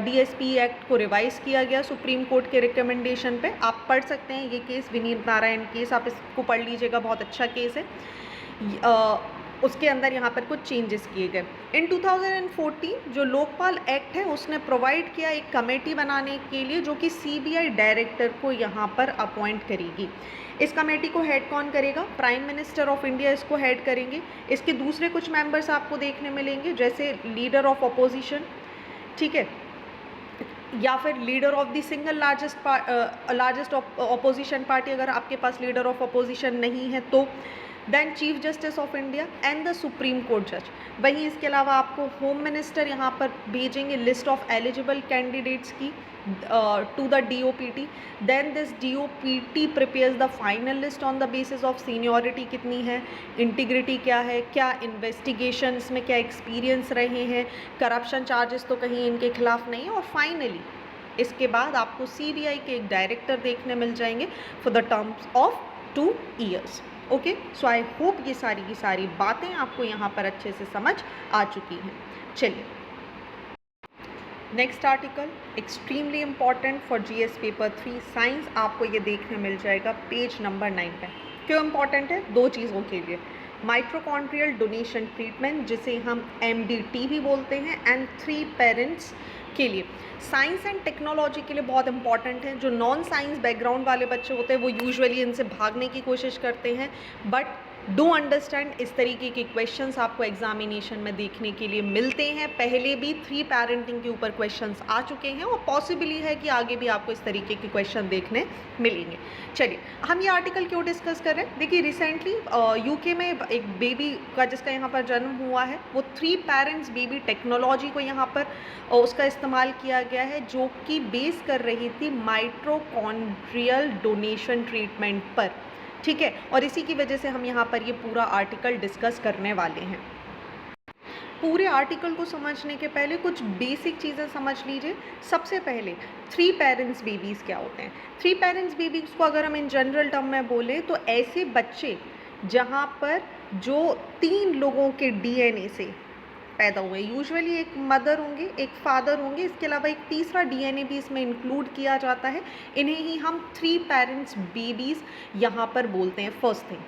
DSPE एक्ट को रिवाइज किया गया सुप्रीम कोर्ट के रिकमेंडेशन पे। आप पढ़ सकते हैं ये केस, विनीत नारायण केस, आप इसको पढ़ लीजिएगा, बहुत अच्छा केस है। उसके अंदर यहाँ पर कुछ चेंजेस किए गए। इन 2014 जो लोकपाल एक्ट है उसने प्रोवाइड किया एक कमेटी बनाने के लिए जो कि सीबीआई डायरेक्टर को यहाँ पर अपॉइंट करेगी। इस कमेटी को हेड कौन करेगा? प्राइम मिनिस्टर ऑफ इंडिया इसको हेड करेंगे। इसके दूसरे कुछ मेंबर्स आपको देखने मिलेंगे जैसे लीडर ऑफ अपोजिशन, ठीक है, या फिर leader of the single largest opposition party अगर आपके पास लीडर ऑफ अपोजिशन नहीं है तो, then chief justice of India and the supreme court जज। वहीं इसके अलावा आपको होम मिनिस्टर यहाँ पर भेजेंगे लिस्ट ऑफ एलिजिबल कैंडिडेट्स की to the DOPT। Then this DOPT prepares the final list on the basis of seniority कितनी है, इंटीग्रिटी क्या है, क्या इन्वेस्टिगेशंस में क्या एक्सपीरियंस रहे हैं, करप्शन चार्जेस तो कहीं इनके खिलाफ नहीं है, और फाइनली इसके बाद आपको CBI के एक डायरेक्टर देखने मिल जाएंगे for the terms of 2 years। Okay, so I hope ये सारी की सारी बातें आपको यहाँ पर अच्छे से समझ आ चुकी हैं। चलिए next article, extremely important for GS paper 3 science, आपको ये देखने मिल जाएगा पेज नंबर 9 पे। क्यों इम्पॉर्टेंट है? 2 चीज़ों के लिए, माइट्रोकॉन्ड्रियल डोनेशन ट्रीटमेंट जिसे हम MDT भी बोलते हैं, एंड 3 पेरेंट्स के लिए। साइंस एंड टेक्नोलॉजी के लिए बहुत इंपॉर्टेंट है। जो नॉन साइंस बैकग्राउंड वाले बच्चे होते हैं वो यूजुअली इनसे भागने की कोशिश करते हैं, बट डू अंडरस्टैंड इस तरीके के क्वेश्चंस आपको एग्जामिनेशन में देखने के लिए मिलते हैं। पहले भी 3 पेरेंटिंग के ऊपर क्वेश्चंस आ चुके हैं और पॉसिबली है कि आगे भी आपको इस तरीके के क्वेश्चन देखने मिलेंगे। चलिए हम ये आर्टिकल क्यों डिस्कस कर रहे हैं? देखिए रिसेंटली UK में एक बेबी का जिसका यहाँ पर जन्म हुआ है, वो 3 पेरेंट्स बेबी टेक्नोलॉजी को यहाँ पर उसका इस्तेमाल किया गया है जो कि बेस कर रही थी माइट्रोकॉन्ड्रियल डोनेशन ट्रीटमेंट पर, ठीक है, और इसी की वजह से हम यहाँ पर ये पूरा आर्टिकल डिस्कस करने वाले हैं। पूरे आर्टिकल को समझने के पहले कुछ बेसिक चीज़ें समझ लीजिए। सबसे पहले 3 पेरेंट्स बेबीज़ क्या होते हैं? 3 पेरेंट्स बेबीज़ को अगर हम इन जनरल टर्म में बोलें तो ऐसे बच्चे जहाँ पर जो 3 लोगों के DNA से पैदा हुए, यूजुअली एक मदर होंगे, एक फादर होंगे, इसके अलावा एक तीसरा DNA भी इसमें इंक्लूड किया जाता है। इन्हें ही हम 3 पेरेंट्स बेबीज़ यहाँ पर बोलते हैं, first thing.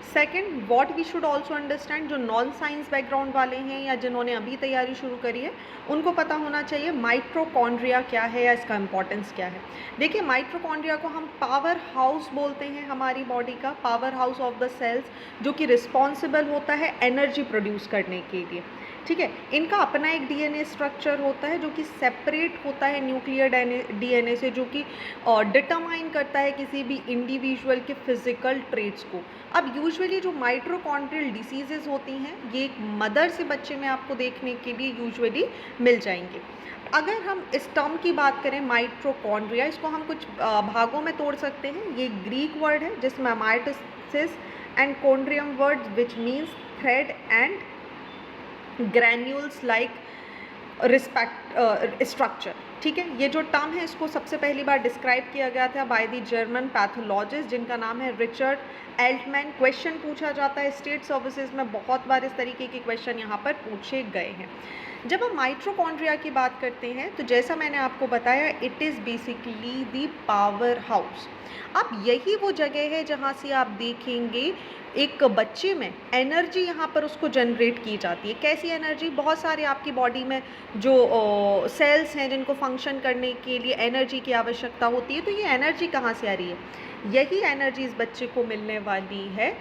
Second, what we should also understand, जो नॉन साइंस बैकग्राउंड वाले हैं या जिन्होंने अभी तैयारी शुरू करी है उनको पता होना चाहिए माइट्रोकॉन्ड्रिया क्या है या इसका इंपॉर्टेंस क्या है। देखिए माइट्रोकॉन्ड्रिया को हम पावर हाउस बोलते हैं, हमारी बॉडी का power house of the cells, जो कि रिस्पॉन्सिबल होता है एनर्जी प्रोड्यूस करने के लिए, ठीक है। इनका अपना एक DNA स्ट्रक्चर होता है जो कि सेपरेट होता है न्यूक्लियर DNA से, जो कि डिटरमाइन करता है किसी भी इंडिविजुअल के फिजिकल ट्रेट्स को। अब यूजुअली जो माइट्रोकॉन्ड्रियल डिसीजेज होती हैं ये एक मदर से बच्चे में आपको देखने के लिए यूजुअली मिल जाएंगे। अगर हम इस टर्म की बात करें माइट्रोकॉन्ड्रिया, इसको हम कुछ भागों में तोड़ सकते हैं। ये ग्रीक वर्ड है जिसमें mitosis and chondrium word which means thread and granules like structure, ठीक है। ये जो टर्म है इसको सबसे पहली बार डिस्क्राइब किया गया था बाय द जर्मन पैथोलॉजिस्ट जिनका नाम है रिचर्ड एल्टमैन। क्वेश्चन पूछा जाता है स्टेट सर्विसेज में, बहुत बार इस तरीके के क्वेश्चन यहाँ पर पूछे गए हैं। जब हम माइट्रोकॉन्ड्रिया की बात करते हैं तो जैसा मैंने आपको बताया it is basically the power house. अब यही वो जगह है जहाँ से आप देखेंगे एक बच्चे में एनर्जी यहाँ पर उसको जनरेट की जाती है। कैसी एनर्जी? बहुत सारे आपकी बॉडी में जो सेल्स हैं जिनको फंक्शन करने के लिए एनर्जी की आवश्यकता होती है, तो ये एनर्जी कहाँ से आ रही है? यही एनर्जी इस बच्चे को मिलने वाली है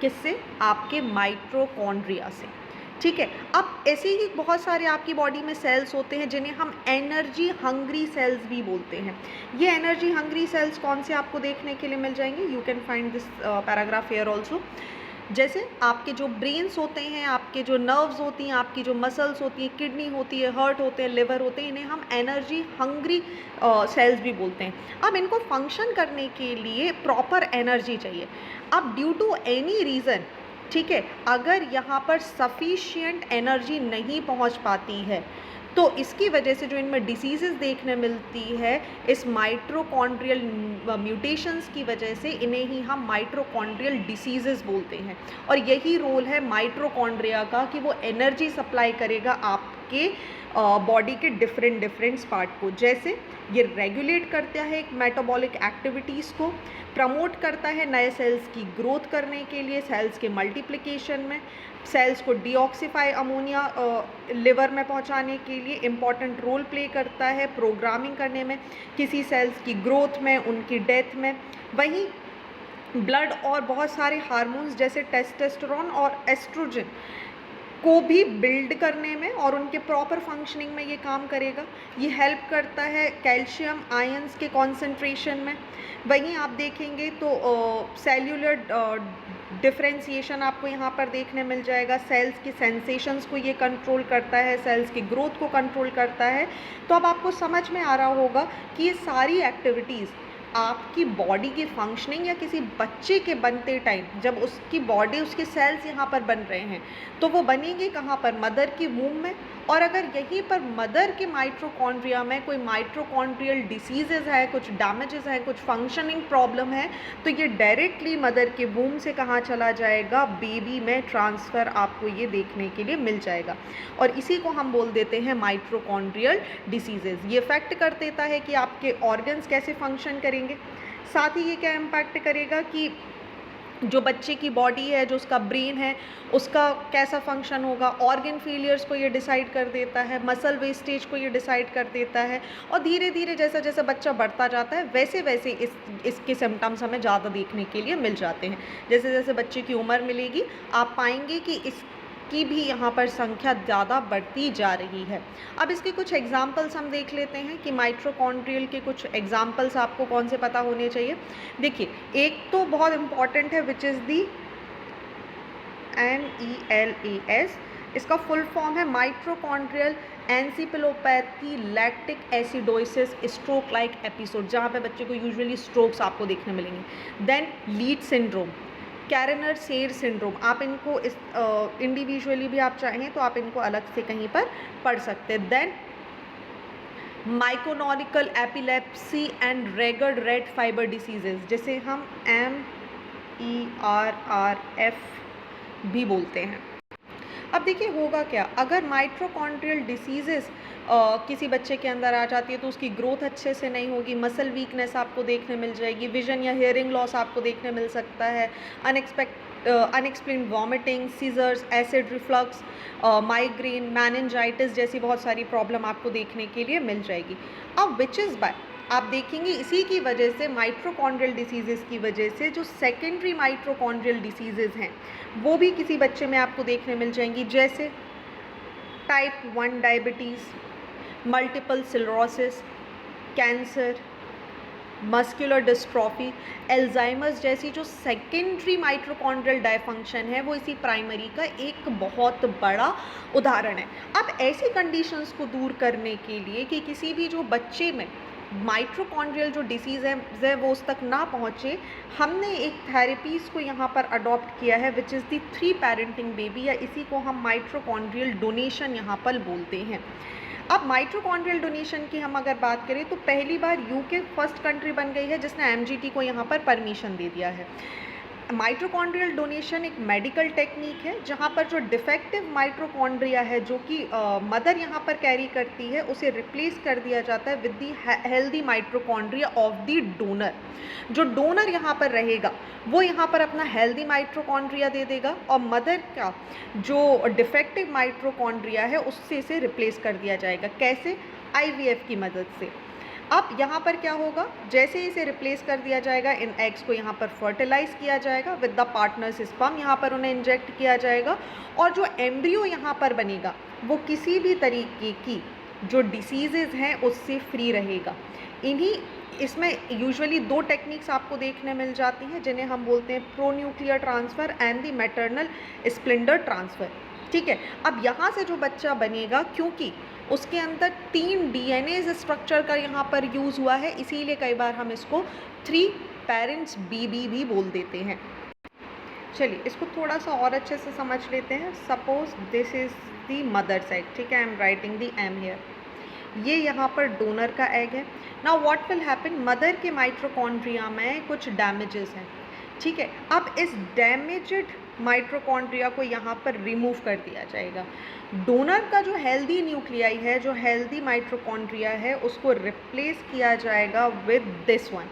किससे? आपके माइट्रोकॉन्ड्रिया से, ठीक है। अब ऐसे ही बहुत सारे आपकी बॉडी में सेल्स होते हैं जिन्हें हम एनर्जी हंग्री सेल्स भी बोलते हैं। ये एनर्जी हंग्री सेल्स कौन से आपको देखने के लिए मिल जाएंगे? You can find this paragraph here also. जैसे आपके जो ब्रेन्स होते हैं, आपके जो नर्व्स होती हैं, आपकी जो मसल्स होती हैं, किडनी होती है, हार्ट होते हैं, लिवर होते हैं, इन्हें हम एनर्जी हंग्री सेल्स भी बोलते हैं। अब इनको फंक्शन करने के लिए प्रॉपर एनर्जी चाहिए। अब ड्यू टू एनी रीज़न, ठीक है, अगर यहाँ पर सफिशिएंट एनर्जी नहीं पहुँच पाती है तो इसकी वजह से जो इनमें डिसीजेस देखने मिलती है इस माइट्रोकॉन्ड्रियल म्यूटेशंस की वजह से, इन्हें ही हम माइट्रोकॉन्ड्रियल डिसीजेस बोलते हैं। और यही रोल है माइट्रोकॉन्ड्रिया का कि वो एनर्जी सप्लाई करेगा आपके बॉडी के डिफरेंट पार्ट को। जैसे ये रेगुलेट करता है एक मेटाबॉलिक एक्टिविटीज़ को, प्रमोट करता है नए सेल्स की ग्रोथ करने के लिए, सेल्स के मल्टीप्लिकेशन में, सेल्स को डीऑक्सीफाई अमोनिया लिवर में पहुंचाने के लिए इम्पॉर्टेंट रोल प्ले करता है, प्रोग्रामिंग करने में, किसी सेल्स की ग्रोथ में, उनकी डेथ में। वहीं ब्लड और बहुत सारे हार्मोन्स जैसे टेस्टोस्टेरोन और एस्ट्रोजन को भी बिल्ड करने में और उनके प्रॉपर फंक्शनिंग में ये काम करेगा। ये हेल्प करता है कैल्शियम आयंस के कॉन्सेंट्रेशन में। वहीं आप देखेंगे तो सेल्यूलर डिफरेंशिएशन आपको यहाँ पर देखने मिल जाएगा। सेल्स की सेंसेशंस को ये कंट्रोल करता है, सेल्स की ग्रोथ को कंट्रोल करता है। तो अब आपको समझ में आ रहा होगा कि ये सारी एक्टिविटीज़ आपकी बॉडी की फंक्शनिंग या किसी बच्चे के बनते टाइम जब उसकी बॉडी, उसके सेल्स यहाँ पर बन रहे हैं, तो वो बनेंगे कहाँ पर? मदर की वूम में। और अगर यहीं पर मदर के माइट्रोकॉन्ड्रिया में कोई माइट्रोकॉन्ड्रियल डिसीजेज है, कुछ डैमेजेस हैं, कुछ फंक्शनिंग प्रॉब्लम है, तो ये डायरेक्टली मदर के वूम से कहाँ चला जाएगा? बेबी में ट्रांसफ़र आपको ये देखने के लिए मिल जाएगा। और इसी को हम बोल देते हैं माइट्रोकॉन्ड्रियल डिसीजेज। ये इफेक्ट कर देता है कि आपके ऑर्गन्स कैसे फंक्शन करेंगे। साथ ही ये क्या इम्पैक्ट करेगा कि जो बच्चे की बॉडी है, जो उसका ब्रेन है, उसका कैसा फंक्शन होगा। ऑर्गन फेलियर्स को ये डिसाइड कर देता है, मसल वेस्टेज को ये डिसाइड कर देता है। और धीरे धीरे जैसा जैसा बच्चा बढ़ता जाता है वैसे वैसे इसके सिम्टम्स हमें ज़्यादा देखने के लिए मिल जाते हैं। जैसे जैसे बच्चे की उम्र मिलेगी आप पाएंगे कि की भी यहाँ पर संख्या ज़्यादा बढ़ती जा रही है। अब इसके कुछ एग्जाम्पल्स हम देख लेते हैं कि माइट्रोकॉन्ड्रियल के कुछ एग्जाम्पल्स आपको कौन से पता होने चाहिए। देखिए, एक तो बहुत इम्पॉर्टेंट है विच इज़ दी MELAS। इसका फुल फॉर्म है mitochondrial encephalopathy lactic acidosis stroke like episode, जहाँ पे बच्चे को यूजुअली स्ट्रोक्स आपको देखने मिलेंगे। देन लीड सिंड्रोम, कैरनर सेर सिंड्रोम। आप इनको इस इंडिविजुअली भी आप चाहें तो आप इनको अलग से कहीं पर पढ़ सकते हैं। Then myoclonic epilepsy and ragged red fibre diseases, जिसे हम MERRF भी बोलते हैं। अब देखिए होगा क्या, अगर माइट्रोकॉन्ड्रियल डिसीजेस किसी बच्चे के अंदर आ जाती है तो उसकी ग्रोथ अच्छे से नहीं होगी, मसल वीकनेस आपको देखने मिल जाएगी, विजन या हियरिंग लॉस आपको देखने मिल सकता है, unexplained vomiting, seizures, acid reflux, migraine, meningitis जैसी बहुत सारी प्रॉब्लम आपको देखने के लिए मिल जाएगी। अब विच इज़ बाय आप देखेंगे इसी की वजह से, माइट्रोकॉन्ड्रियल डिसीजेज़ की वजह से, जो सेकेंडरी माइट्रोकॉन्ड्रियल डिसीजेज़ हैं वो भी किसी बच्चे में आपको देखने मिल जाएंगी। जैसे type 1 diabetes, multiple sclerosis, cancer, muscular dystrophy, Alzheimer's जैसी जो सेकेंडरी माइट्रोकॉन्ड्रियल डायफंक्शन है वो इसी प्राइमरी का एक बहुत बड़ा उदाहरण है। अब ऐसी कंडीशंस को दूर करने के लिए कि किसी भी जो बच्चे में माइट्रोकॉन्ड्रियल जो डिसीज़ है वो उस तक ना पहुँचे, हमने एक थेरेपीज़ को यहाँ पर अडॉप्ट किया है which is the 3 parenting baby, या इसी को हम माइट्रोकॉन्ड्रियल डोनेशन यहाँ पर बोलते हैं। अब माइट्रोकॉन्ड्रियल डोनेशन की हम अगर बात करें तो पहली बार यूके फर्स्ट कंट्री बन गई है जिसने MGT को यहाँ पर परमिशन दे दिया है। माइट्रोकॉन्ड्रियल डोनेशन एक मेडिकल टेक्निक है जहाँ पर जो डिफेक्टिव माइट्रोकॉन्ड्रिया है जो कि मदर यहाँ पर कैरी करती है उसे रिप्लेस कर दिया जाता है with the healthy mitochondria of the donor. जो डोनर यहाँ पर रहेगा वो यहाँ पर अपना हेल्दी माइट्रोकॉन्ड्रिया दे देगा और मदर का जो डिफेक्टिव माइट्रोकॉन्ड्रिया है उससे इसे रिप्लेस कर दिया जाएगा। कैसे? IVF की मदद से। अब यहाँ पर क्या होगा, जैसे इसे रिप्लेस कर दिया जाएगा, इन एग्स को यहाँ पर फर्टिलाइज किया जाएगा विद द पार्टनर्स स्पर्म, यहाँ पर उन्हें इंजेक्ट किया जाएगा और जो एम्ब्रियो यहाँ पर बनेगा वो किसी भी तरीके की जो डिसीजेज़ हैं उससे फ्री रहेगा। इसमें यूजुअली 2 टेक्निक्स आपको देखने मिल जाती हैं जिन्हें हम बोलते हैं pro nuclear transfer and the maternal Splendor transfer. ठीक है, अब यहाँ से जो बच्चा बनेगा, क्योंकि उसके अंदर 3 DNA स्ट्रक्चर का यहाँ पर यूज़ हुआ है, इसीलिए कई बार हम इसको 3 पेरेंट्स BB भी बोल देते हैं। चलिए इसको थोड़ा सा और अच्छे से समझ लेते हैं। Suppose this is the mother's egg, ठीक है, I am writing the M here. ये यहाँ पर डोनर का एग है। Now what will happen, mother के माइट्रोकॉन्ड्रिया में कुछ डैमेजेस हैं, ठीक है। अब इस डैमेज्ड माइट्रोकॉन्ड्रिया को यहाँ पर रिमूव कर दिया जाएगा। डोनर का जो हेल्दी न्यूक्लियाई है, जो हेल्दी माइट्रोकॉन्ड्रिया है, उसको रिप्लेस किया जाएगा with this one.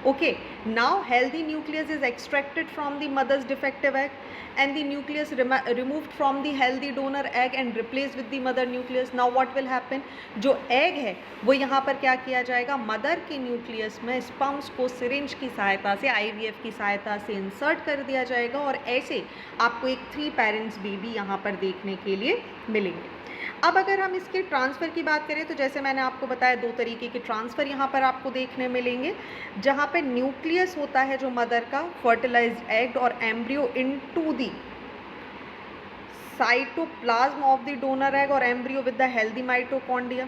Okay, now healthy nucleus is extracted from the mother's defective egg and the nucleus removed from the healthy donor egg and replaced with the mother nucleus. Now what will happen? जो egg है वो यहाँ पर क्या किया जाएगा, mother के nucleus में स्पर्म्स को सिरिंज की सहायता से, IVF की सहायता से इंसर्ट कर दिया जाएगा और ऐसे आपको एक 3 पेरेंट्स बेबी यहाँ पर देखने के लिए मिलेंगे। अब अगर हम इसके ट्रांसफ़र की बात करें तो जैसे मैंने आपको बताया 2 तरीके के ट्रांसफ़र यहाँ पर आपको देखने मिलेंगे, जहाँ पे न्यूक्लियस होता है जो मदर का, फर्टिलाइज्ड एग और embryo into the cytoplasm of the donor egg और embryo with the healthy mitochondria.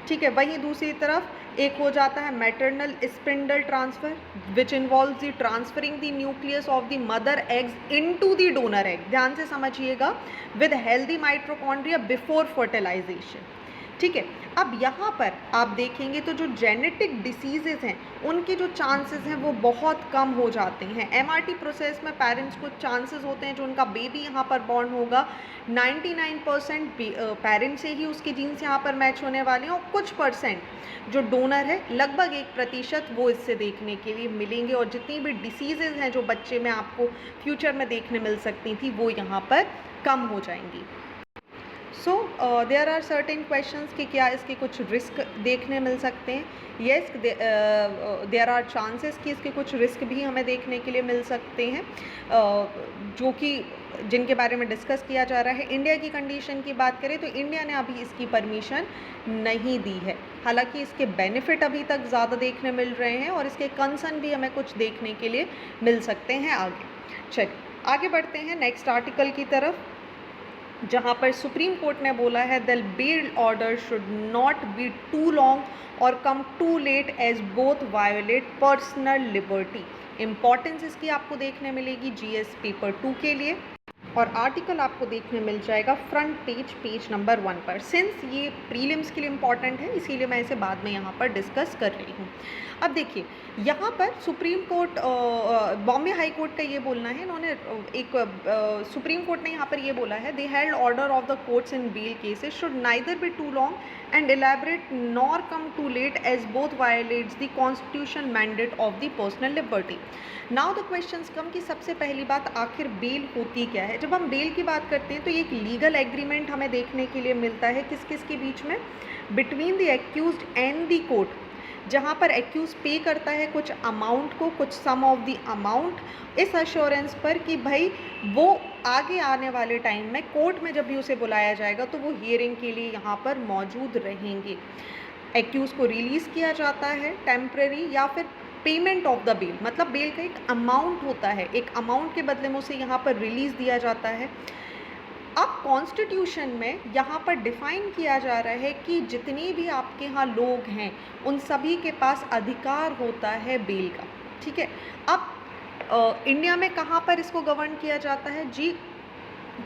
ठीक है, वहीं दूसरी तरफ एक हो जाता है maternal spindle transfer which involves the transferring the nucleus of the mother eggs into the donor egg. ध्यान से समझिएगा, with healthy mitochondria before fertilisation. ठीक है, अब यहाँ पर आप देखेंगे तो जो जेनेटिक डिसीजेज हैं उनके जो चांसेस हैं वो बहुत कम हो जाते हैं। MRT प्रोसेस में पेरेंट्स को चांसेस होते हैं जो उनका बेबी यहाँ पर बॉर्न होगा 99% पेरेंट्स से ही उसके जीन्स यहाँ पर मैच होने वाले हैं और कुछ % जो डोनर है लगभग 1% वो इससे देखने के लिए मिलेंगे और जितनी भी डिसीजेज हैं जो बच्चे में आपको फ्यूचर में देखने मिल सकती थी वो यहाँ पर कम हो जाएंगी। So there are certain questions कि क्या इसके कुछ रिस्क देखने मिल सकते हैं। येस, देयर आर चांसेस कि इसके कुछ रिस्क भी हमें देखने के लिए मिल सकते हैं, जो कि जिनके बारे में डिस्कस किया जा रहा है। इंडिया की कंडीशन की बात करें तो इंडिया ने अभी इसकी परमिशन नहीं दी है, हालांकि इसके बेनिफिट अभी तक ज़्यादा देखने मिल रहे हैं और इसके कंसर्न भी हमें कुछ देखने के लिए मिल सकते हैं आगे। चलिए आगे बढ़ते हैं नेक्स्ट आर्टिकल की तरफ, जहाँ पर सुप्रीम कोर्ट ने बोला है the bail order should not be too long और come too late as both violate personal liberty. Importance इसकी आपको देखने मिलेगी GS पेपर 2 के लिए और आर्टिकल आपको देखने मिल जाएगा फ्रंट पेज नंबर 1 पर। सिंस ये प्रीलिम्स के लिए इम्पॉर्टेंट है इसीलिए मैं इसे बाद में यहाँ पर डिस्कस कर रही हूँ। अब देखिए यहाँ पर supreme court, Bombay high court का ये बोलना है, इन्होंने एक सुप्रीम कोर्ट ने यहाँ पर ये बोला है they held order of the courts in bail cases should neither be too long and elaborate nor come too late as both violates the constitution mandate of the personal liberty। Now the questions come कि सबसे पहली बात आखिर bell होती क्या है। जब हम बेल की बात करते हैं तो ये एक लीगल एग्रीमेंट हमें देखने के लिए मिलता है किस किस के बीच में, between the accused and the court, जहाँ पर एक्यूज पे करता है कुछ अमाउंट को, कुछ सम ऑफ द अमाउंट, इस अश्योरेंस पर कि भाई वो आगे आने वाले टाइम में कोर्ट में जब भी उसे बुलाया जाएगा तो वो हियरिंग के लिए यहाँ पर मौजूद रहेंगे। एक्यूज को रिलीज़ किया जाता है टेम्प्रेरी या फिर पेमेंट ऑफ द बेल, मतलब बेल का एक अमाउंट होता है, एक अमाउंट के बदले में उसे यहाँ पर रिलीज़ दिया जाता है। अब कॉन्स्टिट्यूशन में यहाँ पर डिफ़ाइन किया जा रहा है कि जितने भी आपके यहाँ लोग हैं उन सभी के पास अधिकार होता है बेल का। ठीक है, अब इंडिया में कहाँ पर इसको गवर्न किया जाता है जी,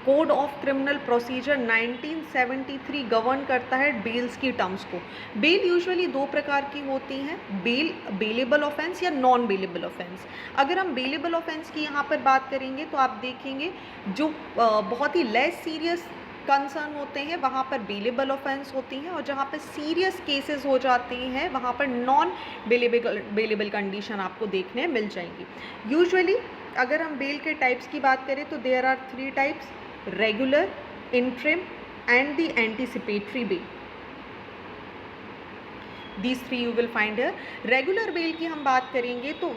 code of criminal procedure 1973 govern करता है बेल्स की टर्म्स को। बेल यूजुअली 2 प्रकार की होती हैं, बेलेबल ऑफेंस या नॉन बेलेबल ऑफेंस। अगर हम बेलेबल ऑफेंस की यहाँ पर बात करेंगे तो आप देखेंगे जो बहुत ही लेस सीरियस कंसर्न होते हैं वहाँ पर बेलेबल ऑफेंस होती हैं और जहाँ पर सीरियस केसेस हो जाते हैं वहाँ पर नॉन बेलेबल कंडीशन आपको देखने मिल जाएंगी। यूजुअली अगर हम बेल के टाइप्स की बात करें तो there are 3 types, regular, interim and the anticipatory bail. These 3 you will find here. Regular bail की हम बात करेंगे तो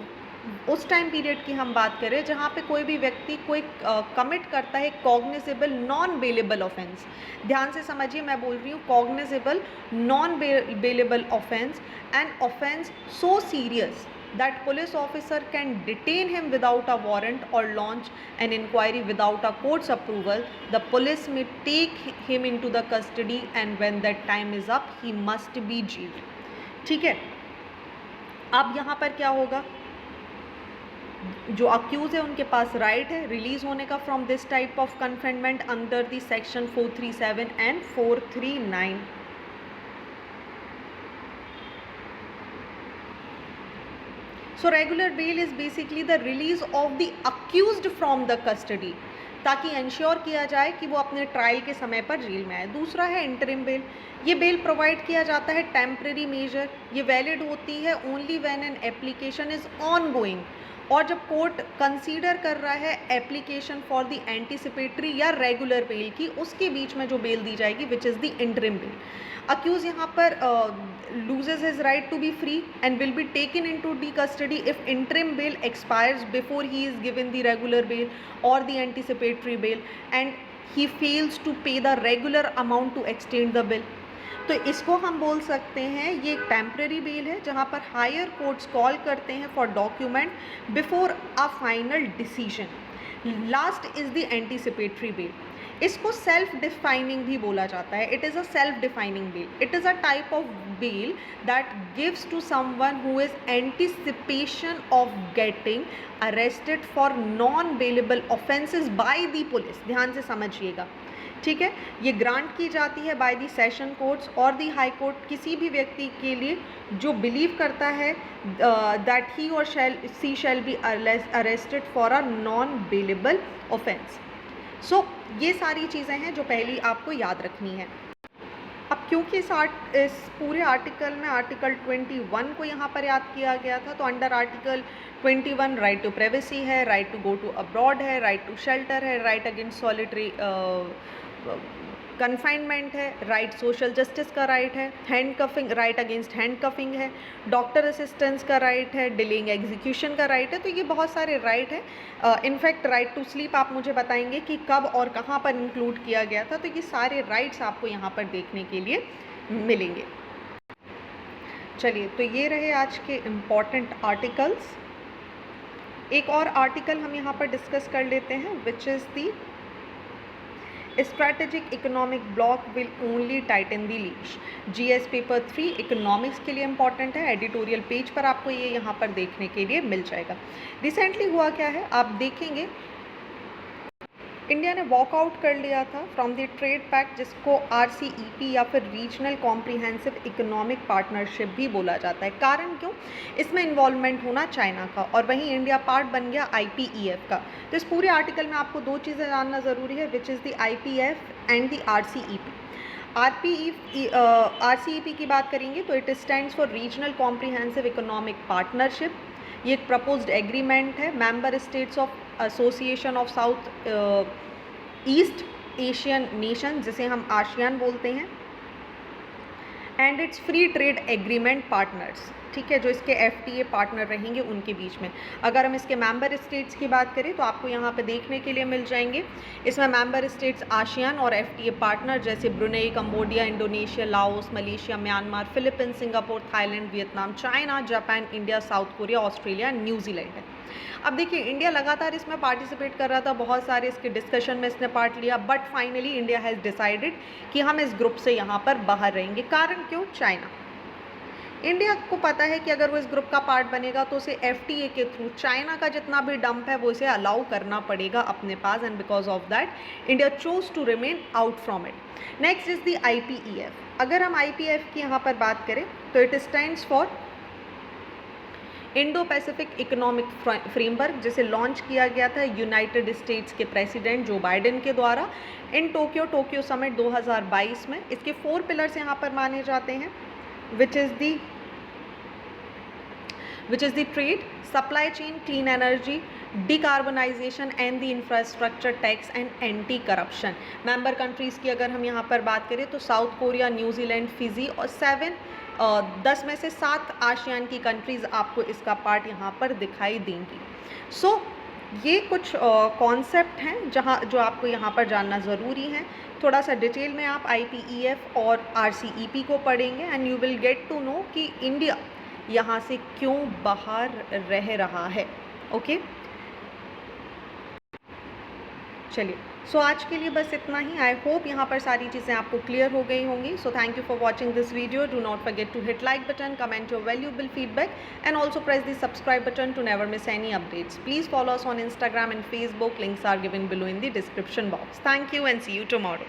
उस टाइम पीरियड की हम बात करें जहाँ पे कोई भी व्यक्ति कोई कमिट करता है कॉग्निजेबल नॉन बेलेबल ऑफेंस। ध्यान से समझिए, मैं बोल रही हूँ cognizable non bailable offence, an offence so serious that police officer can detain him without a warrant or launch an inquiry without a court's approval. The police may take him into the custody and when that time is up he must be jailed। ठीक है, अब यहाँ पर क्या होगा, जो accused है उनके पास राइट है रिलीज होने का from this type of confinement under the section 437 and 439। So regular bail is basically the release of the accused from the custody। ताकि इंश्योर किया जाए कि वो अपने ट्रायल के समय पर जेल में आए। दूसरा है इंटरिम बेल। ये बेल प्रोवाइड किया जाता है टेम्परेरी मेजर। ये वैलिड होती है only when an application is ongoing, और जब कोर्ट कंसीडर कर रहा है एप्लीकेशन फॉर द एंटीसिपेटरी या रेगुलर बेल की, उसके बीच में जो बेल दी जाएगी which is the interim bail. Accused यहाँ पर loses his right to be free and will be taken into the custody if interim bail expires before he is given the regular bail or the anticipatory bail and he fails to pay the regular amount to extend the bail। तो इसको हम बोल सकते हैं ये एक temporary bell है, जहाँ पर हायर कोर्ट्स कॉल करते हैं for document before a final decision. Last is the anticipatory bail. इसको सेल्फ डिफाइनिंग भी बोला जाता है। It is a self defining bail. It is a type of bail that gives to someone who is anticipation of getting arrested for non bailable offences by the police. ध्यान से समझिएगा, ठीक है। ये ग्रांट की जाती है बाय द सेशन कोर्ट्स और द हाई कोर्ट किसी भी व्यक्ति के लिए जो बिलीव करता है दैट ही और she shall be arrested for a non bailable offence. So ये सारी चीज़ें हैं जो पहली आपको याद रखनी है। अब क्योंकि इस पूरे आर्टिकल में आर्टिकल 21 को यहाँ पर याद किया गया था, तो under article 21 right to privacy है, right to go to abroad है, राइट टू शेल्टर है, राइट अगेंस्ट सॉलिटरी कन्फाइनमेंट है, राइट सोशल जस्टिस का राइट है, handcuffing right against handcuffing है, डॉक्टर असिस्टेंस का राइट है, डिलेइंग एग्जीक्यूशन का राइट है। तो ये बहुत सारे राइट है। इनफैक्ट राइट टू स्लीप आप मुझे बताएंगे कि कब और कहाँ पर इंक्लूड किया गया था। तो ये सारे राइट्स आपको यहाँ पर देखने के लिए मिलेंगे। चलिए, तो ये रहे आज के इम्पॉर्टेंट आर्टिकल्स। एक और आर्टिकल हम यहाँ पर डिस्कस कर लेते हैं विच is the strategic economic block will only Titan the leash. GS paper 3 economics के लिए इंपॉर्टेंट है। एडिटोरियल पेज पर आपको ये यहाँ पर देखने के लिए मिल जाएगा। रिसेंटली हुआ क्या है आप देखेंगे, इंडिया ने वॉकआउट कर लिया था फ्रॉम द ट्रेड पैक्ट, जिसको RCEP या फिर रीजनल कॉम्प्रिहेंसिव इकोनॉमिक पार्टनरशिप भी बोला जाता है। कारण क्यों? इसमें इन्वॉल्वमेंट होना चाइना का, और वहीं इंडिया पार्ट बन गया IPEF का। तो इस पूरे आर्टिकल में आपको दो चीज़ें जानना ज़रूरी है which is the IPEF and the RCEP। RCEP की बात करेंगे तो it stands for regional comprehensive economic partnership. ये एक प्रपोज्ड एग्रीमेंट है member states of association of south east Asian nation, जिसे हम आशियान बोलते हैं, and it's free trade agreement partners, ठीक है, जो इसके FTA पार्टनर रहेंगे उनके बीच में। अगर हम इसके मेंबर स्टेट्स की बात करें तो आपको यहाँ पे देखने के लिए मिल जाएंगे। इसमें मेंबर स्टेट्स आशियान और FTA पार्टनर जैसे Brunei, Cambodia, Indonesia, Laos, Malaysia, Myanmar, Philippines, Singapore, Thailand, Vietnam, China, Japan, India, south Korea, Australia, New Zealand है। अब देखिए, इंडिया लगातार इसमें पार्टिसिपेट कर रहा था, बहुत सारे इसके डिस्कशन में इसने पार्ट लिया, but finally India has decided कि हम इस ग्रुप से यहाँ पर बाहर रहेंगे। कारण क्यों? चाइना। इंडिया को पता है कि अगर वो इस ग्रुप का पार्ट बनेगा तो उसे FTA के थ्रू चाइना का जितना भी डंप है वो इसे अलाउ करना पड़ेगा अपने पास, and because of that India chose to remain out from it. Next is the IPEF। अगर हम IPEF की यहाँ पर बात करें तो it stands for Indo Pacific economic framework, जिसे लॉन्च किया गया था यूनाइटेड स्टेट्स के प्रेसिडेंट जो बाइडेन के द्वारा इन टोक्यो समिट 2022 में। इसके 4 पिलर्स यहाँ पर माने जाते हैं which is the trade, supply chain, clean energy, decarbonization and the infrastructure tax and anti-corruption। Member countries की अगर हम यहाँ पर बात करें तो साउथ कोरिया, न्यूजीलैंड, फिजी और 10 में से 7 आशियान की कंट्रीज़ आपको इसका पार्ट यहाँ पर दिखाई देंगी। सो ये कुछ कॉन्सेप्ट हैं जो आपको यहाँ पर जानना ज़रूरी है। थोड़ा सा डिटेल में आप IPEF और RCEP को पढ़ेंगे and you will get to know कि इंडिया यहाँ से क्यों बाहर रह रहा है। ओके, चलिए, सो आज के लिए बस इतना ही। आई होप यहाँ पर सारी चीज़ें आपको क्लियर हो गई होंगी। So thank you for watching this video. Do not forget to hit like button, comment your valuable feedback and also press the subscribe button to never miss any updates. Please follow us on Instagram and Facebook. Links are given below in the description box. Thank you and see you tomorrow.